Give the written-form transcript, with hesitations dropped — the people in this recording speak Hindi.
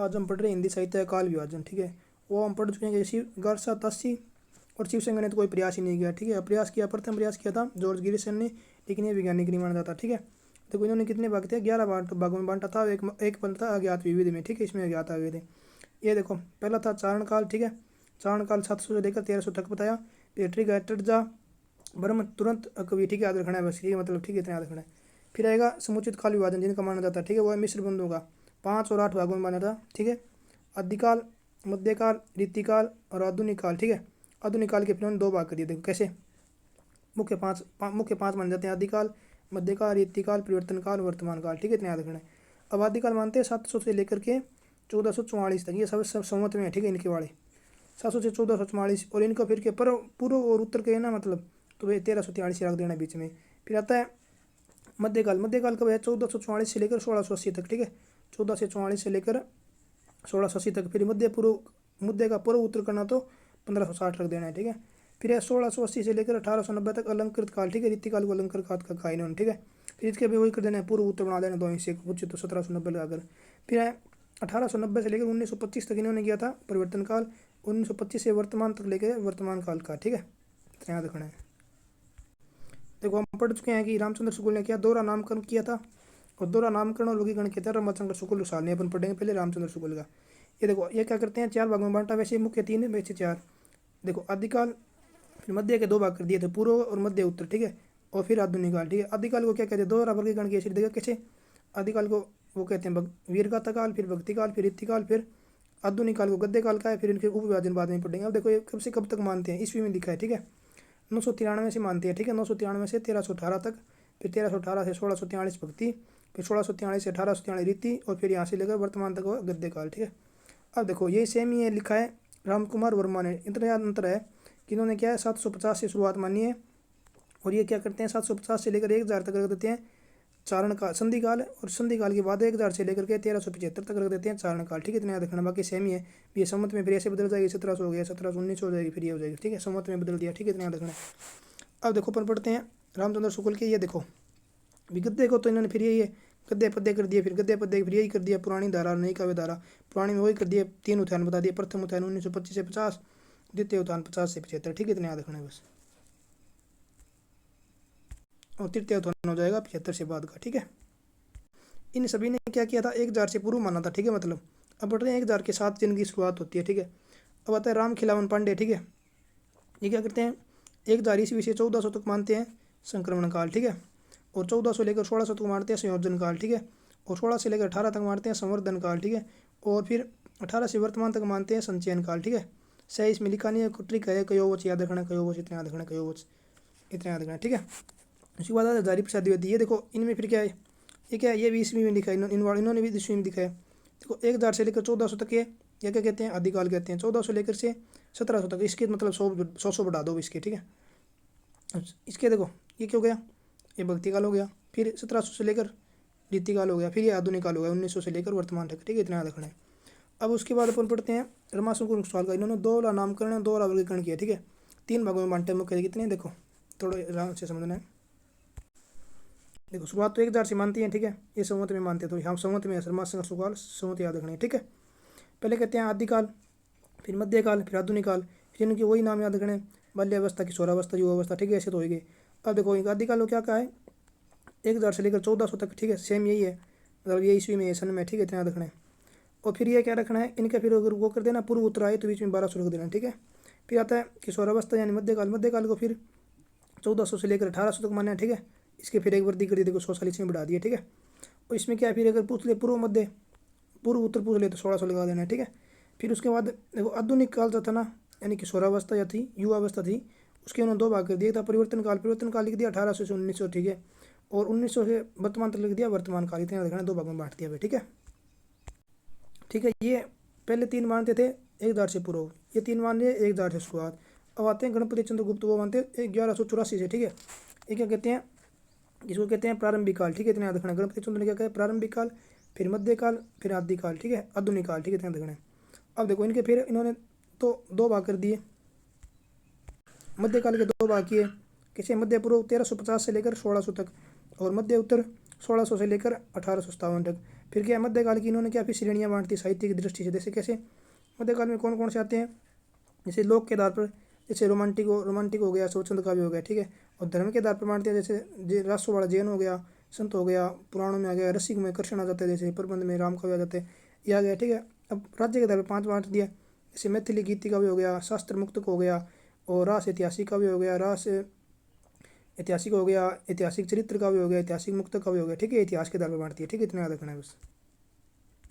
आज हम पढ़ रहे हैं हिंदी साहित्य काल विभाजन। ठीक है, वो हम पढ़ चुके हैं कि शिव 1187 और शिवसेना ने तो कोई प्रयास ही नहीं किया। ठीक है, प्रयास किया, प्रथम प्रयास किया था जॉर्ज गिरिसन ने, लेकिन ये वैज्ञानिक नहीं माना जाता। ठीक है, देखो इन्होंने कितने भाग थे, 11 भागों में बांटा था। एक पद था अज्ञात विविध में। ठीक है, इसमें अज्ञात आ गए थे। ये देखो पहला था चारण काल। ठीक है, चारण काल 700 से लेकर 1300 तक बताया। फिर ट्रिग टटजा ब्रह्म तुरंत कवि। ठीक है, याद रखना है बस, ये मतलब ठीक है, इतना याद रखना है। फिर आएगा समुचित काल विभाजन जिनका माना जाता है। ठीक है, वो है मिश्र बंधुओं का, 5 और 8 भागों में माना था। ठीक है, आदिकाल, मध्यकाल, रीतिकाल और आधुनिक काल। ठीक है, आधुनिक काल के फिर उन्होंने 2 भाग कर दिए। देखो कैसे, मुख्य पांच माने जाते हैं, आदिकाल, मध्यकाल, रीतिकाल, परिवर्तन काल, वर्तमान काल। ठीक है, इतना याद रखना है। अब आदिकाल मानते हैं 700 से लेकर के 1444 तक, ये सब संवत में है। ठीक है, इनके वाले 700 से 1444, और इनका फिर के पूर्व और उत्तर के है ना, मतलब तो वे 1343 रख देना बीच में। फिर आता है मध्यकाल। मध्यकाल कब है, 1444 से लेकर 1680 तक। ठीक है, 1444 से लेकर 1680 तक। फिर मुद्दे का पूर्व उत्तर करना तो 1560 रख देना है। ठीक है, फिर है 1680 से लेकर 1890 तक अलंकृत काल। ठीक है, रीतिकाल को अलंकृत काल का कहा इन्होंने। ठीक है, फिर इसके भी वही कर देना है, पूर्व उत्तर बना देना 2 हिस्से कुछ तो 1790 लगाकर। फिर है 1890 से लेकर 1925 तक इन्होंने किया था परिवर्तन काल। 1925 से वर्तमान तक लेकर वर्तमान काल का। ठीक है, ध्यान रखना है। देखो हम पढ़ चुके हैं कि रामचंद्र शुक्ल ने क्या दोहरा नामकरण किया था, और दोहरा नामकरण और वर्गीकरण किया था रामचंद्र शुक्ल साल ने। अपन पढ़ेंगे पहले रामचंद्र शुक्ल का। ये देखो ये क्या करते हैं, 4 भागों में बांटा, वैसे मुख्य 3 है, वैसे 4। देखो आदिकाल, फिर मध्य के 2 भाग कर दिए थे, पूर्व और मध्य उत्तर। ठीक है, और फिर आधुनिक काल। ठीक है, आदिकाल को क्या कहते हैं, दोहरा वर्गीकरण किया। देखा कैसे, आदिकाल को वो कहते हैं वीरगाथा काल, फिर भक्ति काल, फिर रीतिकाल, फिर आधुनिक काल को गद्य काल का है। फिर इनके उपविभाजन बाद में पढ़ेंगे। अब देखो ये कब से कब तक मानते हैं, ईस्वी में लिखा है। ठीक है, 993 से मानते हैं। ठीक है, 993 से 1318 तक, फिर 1318 से 1643 भक्ति, फिर 1643 से 1843 रीति, और फिर यहाँ से लेकर वर्तमान तक गद्य काल। ठीक है, अब देखो ये सेम ही है, लिखा है राम कुमार वर्मा ने। इतना अंतर है कि इन्होंने क्या है 750 से शुरुआत मानी है, और ये क्या करते हैं 750 से लेकर 1000 तक रख देते हैं चारण काल, संधि काल, और संधि काल के बाद 1000 से लेकर के 1375 तक रख देते हैं चारण काल। ठीक है, इतना याद रखना, बाकी सेम ही है। ये सम्मत में फिर ऐसे बदल जाएगी, 1700 हो गया, 1700 1900 हो जाएगी, फिर ये हो जाएगी। ठीक है, सम्मत में बदल दिया। ठीक है, इतना याद रखना। अब देखो अपन पढ़ते हैं रामचंद्र शुक्ल के। ये देखो गद्य को तो इन्होंने फिर यही है, गद्य पद्य कर दिए, फिर गद्य पद्य फिर यही कर दिया, पुरानी धारा नई काव्य धारा। पुरानी में वही कर दिया, 3 उत्थान बता दिए। प्रथम उत्थान 1925 से 50, द्वितीय उत्थान 50 से 75। ठीक है, इतना याद रखना है बस, और तृतीय उत्थान हो जाएगा 75 से बाद का। ठीक है, इन सभी ने क्या किया था, 1000 से पूर्व माना था। ठीक है, मतलब अब बढ़ रहे हैं 1000 के साथ जिनकी शुरुआत होती है। ठीक है, अब आता है राम खिलावन पांडे। ठीक है, ये क्या करते हैं, 1000 ईस्वी से 1400 तक मानते हैं संक्रमण काल। ठीक है, और 1400 से लेकर 1600 तक मानते हैं संयोजन काल। ठीक है, और 16 से लेकर 18 तक मानते हैं संवर्धन काल। ठीक है, और फिर 18 से वर्तमान तक मानते हैं संचयन काल। ठीक है, सही इसमें लिखा नहीं है, ट्रिक है, कयोवच याद रखना, कयोवच इतना याद रखना, कयोवच इतना याद रखना। ठीक है, उसके बाद हजारी प्रसाद द्विवेदी। ये देखो इनमें फिर क्या है, ये क्या है, ये भी ईस्वी में लिखा है, इन्होंने भी ईस्वी में दिखा है। देखो 1000 से लेकर 1400 तक ये क्या कहते हैं, आदिकाल कहते हैं। 1400 लेकर से 1700 तक, इसके मतलब 100 बढ़ा दो इसके। ठीक है, इसके देखो ये क्या हो गया, ये भक्ति काल हो गया। फिर 1700 से लेकर रीतिकाल हो गया, फिर ये आधुनिक काल हो गया 1900 से लेकर वर्तमान तक। ठीक है, इतना याद रखना है। अब उसके बाद अपन पढ़ते हैं रमाशंकर सवाल का। इन्होंने 2 नामकरण 2 वर्गीकरण किया। ठीक है, 3 भागों में बांटे, मुख्य कितने, देखो थोड़ा आराम से समझना है। देखो शुरुआत तो 1000 से मानती है। ठीक है, ये संवत में मानते हैं, तो हम संवत में रमाशंकर सुकाल संवत याद रखना है। ठीक है, पहले कहते हैं आदिकाल, फिर मध्यकाल, फिर आधुनिक काल, फिर इनके वही नाम याद रखने, बाल्यावस्था, किशोरावस्था, युवावस्था। ठीक है, ऐसे तो हो गए। अब देखो आदिकाल को क्या कहा है, 1000 से लेकर 1400 तक। ठीक है, सेम यही है, मतलब ये ईस्वी में सन में। ठीक है, इतना याद रखना है। और फिर ये क्या रखना है, इनका फिर अगर वो कर देना पूर्व उत्तर आए तो बीच में 1200 रख देना। ठीक है, फिर आता है किशोरावस्था यानी मध्यकाल। मध्यकाल को फिर 1400 से लेकर 1800 तक माना है। ठीक है, इसके फिर एक वृद्धि कर दी, देखो 100 साल इसमें बढ़ा दिया। ठीक है, और इसमें क्या है, फिर अगर पूछ ले पूर्व उत्तर पूछ ले तो 1600 लगा देना है। ठीक है, फिर उसके बाद देखो आधुनिक काल जो था ना, यानी किशोरावस्था या थी युवावस्था थी, उसके उन्होंने 2 भाग कर दिया था। परिवर्तन काल लिख दिया 1800 से 1900। ठीक है, और 1900 से वर्तमान तक लिख दिया वर्तमान काल। इतना देखना, 2 भागों में बांट दिया। ठीक है, ठीक है, ये पहले 3 मानते थे 1000 से पूर्व, ये 3 मान लिए 1000 से शुरुआत। अब आते हैं गणपति चंद्र गुप्त, वो मानते हैं 1184 से। ठीक है, ये क्या कहते हैं, इसको कहते हैं प्रारंभिक काल। ठीक है, इतना याद रखना, गणपति चंद्र ने क्या कहा, प्रारंभिक काल, फिर मध्यकाल, फिर आदिकाल। ठीक है, आधुनिक काल। ठीक है, इतना देखना है। अब देखो इनके फिर इन्होंने तो 2 भाग कर दिए, मध्यकाल के 2 भाग किए। कैसे, मध्य पूर्व 1350 से लेकर 1600 तक, और मध्य उत्तर 1600 से लेकर 1857 तक। फिर क्या मध्यकाल की इन्होंने क्या फिर श्रेणियाँ बांटती साहित्य की दृष्टि से। जैसे कैसे मध्यकाल में कौन कौन से आते हैं, जैसे लोक के आधार पर जैसे रोमांटिक हो गया, स्वच्छंद काव्य हो गया, ठीक है। और धर्म के आधार पर मानते हैं जैसे रासो वाला जैन हो गया, संत हो गया, पुराणों में आ गया, रसिक में कृष्ण आ जाते हैं, जैसे प्रबंध में राम काव्य आ जाते हैं, ये आ गया, ठीक है। अब राज्य के आधार पर 5 बांट दिया, जैसे मैथिली गीति काव्य हो गया, शास्त्र मुक्तक हो गया, और रास ऐतिहासिक काव्य हो गया, रास ऐतिहासिक हो गया, ऐतिहासिक चरित्र काव्य हो गया, ऐतिहासिक मुक्तक काव्य हो गया, ठीक है। इतिहास के आधार पर बांटती है, ठीक है। इतना याद रखना है बस।